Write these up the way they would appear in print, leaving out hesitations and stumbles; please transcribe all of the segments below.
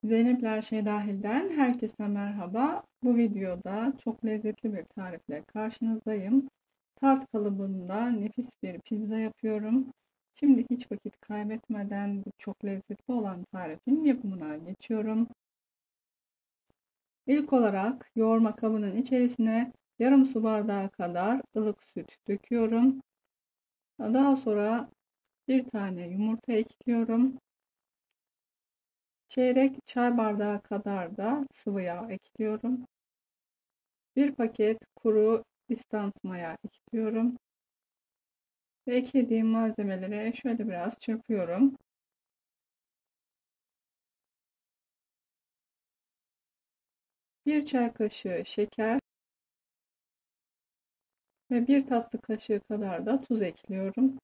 Zeynep Her Şey Dahil'den herkese merhaba. Bu videoda çok lezzetli bir tarifle karşınızdayım. Tart kalıbında nefis bir pizza yapıyorum. Şimdi hiç vakit kaybetmeden bu çok lezzetli olan tarifin yapımına geçiyorum. İlk olarak yoğurma kabının içerisine yarım su bardağı kadar ılık süt döküyorum. Daha sonra bir tane yumurta ekliyorum. Çeyrek çay bardağı kadar da sıvı yağ ekliyorum. Bir paket kuru instant maya ekliyorum. Ve eklediğim malzemeleri şöyle biraz çırpıyorum. Bir çay kaşığı şeker ve bir tatlı kaşığı kadar da tuz ekliyorum.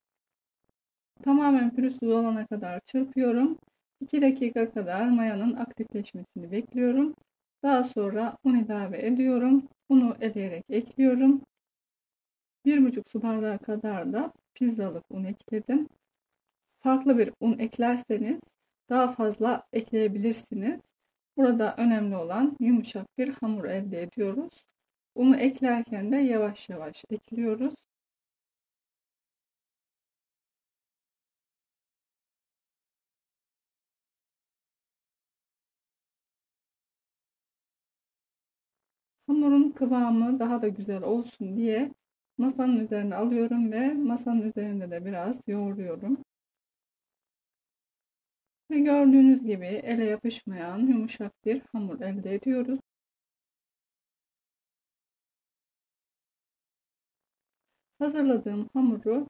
Tamamen pürüzsüz olana kadar çırpıyorum. 2 dakika kadar mayanın aktifleşmesini bekliyorum. Daha sonra un ilave ediyorum. Unu eleyerek ekliyorum. 1,5 su bardağı kadar da pizzalık un ekledim. Farklı bir un eklerseniz daha fazla ekleyebilirsiniz. Burada önemli olan yumuşak bir hamur elde ediyoruz. Unu eklerken de yavaş yavaş ekliyoruz. Hamurun kıvamı daha da güzel olsun diye masanın üzerine alıyorum ve masanın üzerinde de biraz yoğuruyorum. Ve gördüğünüz gibi ele yapışmayan yumuşak bir hamur elde ediyoruz. Hazırladığım hamuru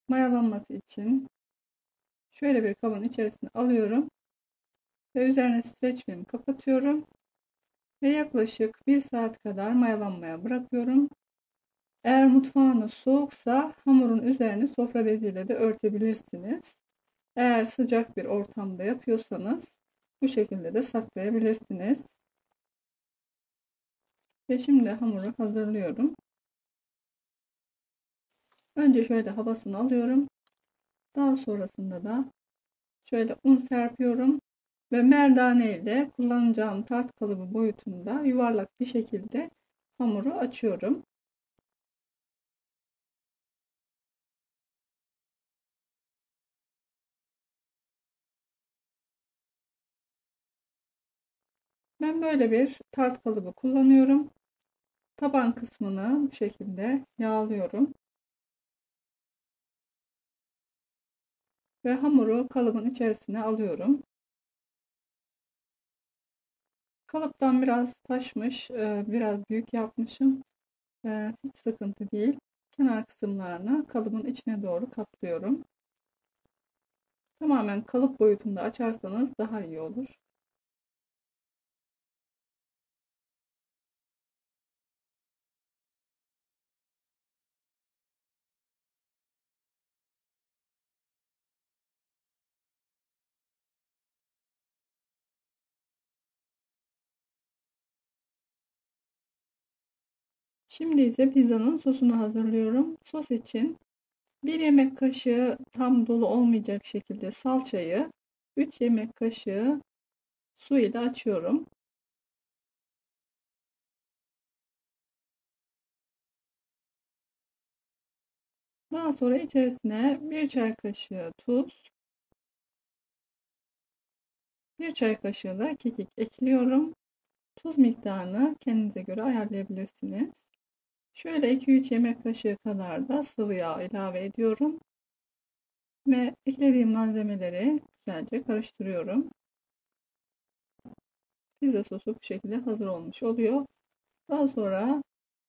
mayalanması için şöyle bir kabın içerisine alıyorum ve üzerine streç film kapatıyorum ve yaklaşık 1 saat kadar mayalanmaya bırakıyorum. Eğer mutfağınız soğuksa hamurun üzerini sofra beziyle de örtebilirsiniz. Eğer sıcak bir ortamda yapıyorsanız bu şekilde de saklayabilirsiniz. Ve şimdi hamuru hazırlıyorum. Önce şöyle havasını alıyorum. Daha sonrasında da şöyle un serpiyorum ve merdane ile kullanacağım tart kalıbı boyutunda yuvarlak bir şekilde hamuru açıyorum. Ben böyle bir tart kalıbı kullanıyorum. Taban kısmını bu şekilde yağlıyorum ve hamuru kalıbın içerisine alıyorum. Kalıptan biraz taşmış, biraz büyük yapmışım. Hiç sıkıntı değil. Kenar kısımlarını kalıbın içine doğru katlıyorum. Tamamen kalıp boyutunda açarsanız daha iyi olur. Şimdi ise pizzanın sosunu hazırlıyorum. Sos için 1 yemek kaşığı tam dolu olmayacak şekilde salçayı 3 yemek kaşığı su ile açıyorum. Daha sonra içerisine 1 çay kaşığı tuz, 1 çay kaşığı da kekik ekliyorum. Tuz miktarını kendinize göre ayarlayabilirsiniz. Şöyle 2-3 yemek kaşığı kadar da sıvı yağ ilave ediyorum. Ve eklediğim malzemeleri güzelce karıştırıyorum. Pizza sosu bu şekilde hazır olmuş oluyor. Daha sonra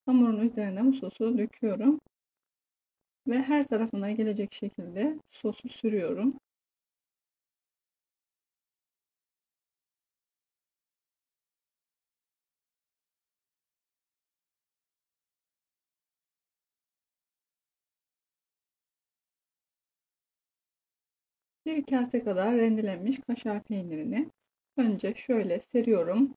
hamurun üzerine bu sosu döküyorum. Ve her tarafına gelecek şekilde sosu sürüyorum. Bir kase kadar rendelenmiş kaşar peynirini önce şöyle seriyorum.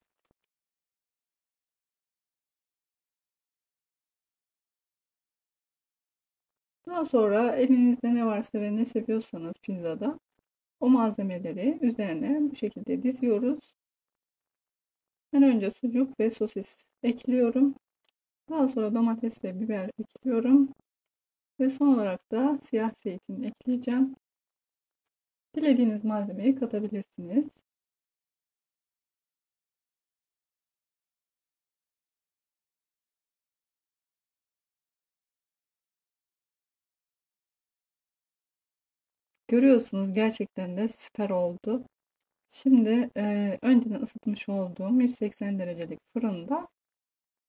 Daha sonra elinizde ne varsa ve ne seviyorsanız pizzada o malzemeleri üzerine bu şekilde diziyoruz. Ben önce sucuk ve sosis ekliyorum. Daha sonra domates ve biber ekliyorum. Ve son olarak da siyah zeytin ekleyeceğim. Dilediğiniz malzemeyi katabilirsiniz. Görüyorsunuz, gerçekten de süper oldu. Şimdi önceden ısıtmış olduğum 180 derecelik fırında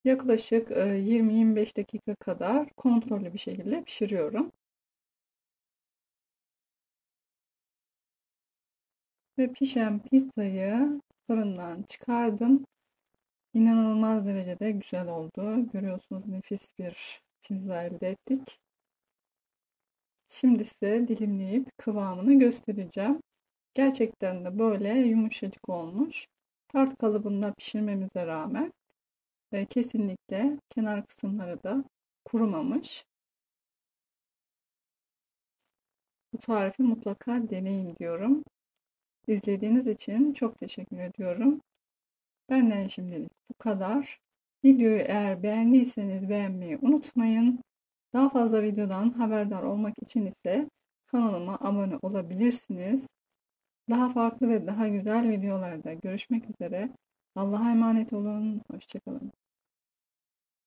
yaklaşık 20-25 dakika kadar kontrollü bir şekilde pişiriyorum. Ve pişen pizzayı fırından çıkardım. İnanılmaz derecede güzel oldu. Görüyorsunuz, nefis bir pizza elde ettik. Şimdi size dilimleyip kıvamını göstereceğim. Gerçekten de böyle yumuşacık olmuş. Tart kalıbında pişirmemize rağmen kesinlikle kenar kısımları da kurumamış. Bu tarifi mutlaka deneyin diyorum. İzlediğiniz için çok teşekkür ediyorum. Benden şimdilik bu kadar. Videoyu eğer beğendiyseniz beğenmeyi unutmayın. Daha fazla videodan haberdar olmak için ise kanalıma abone olabilirsiniz. Daha farklı ve daha güzel videolarda görüşmek üzere. Allah'a emanet olun. Hoşça kalın.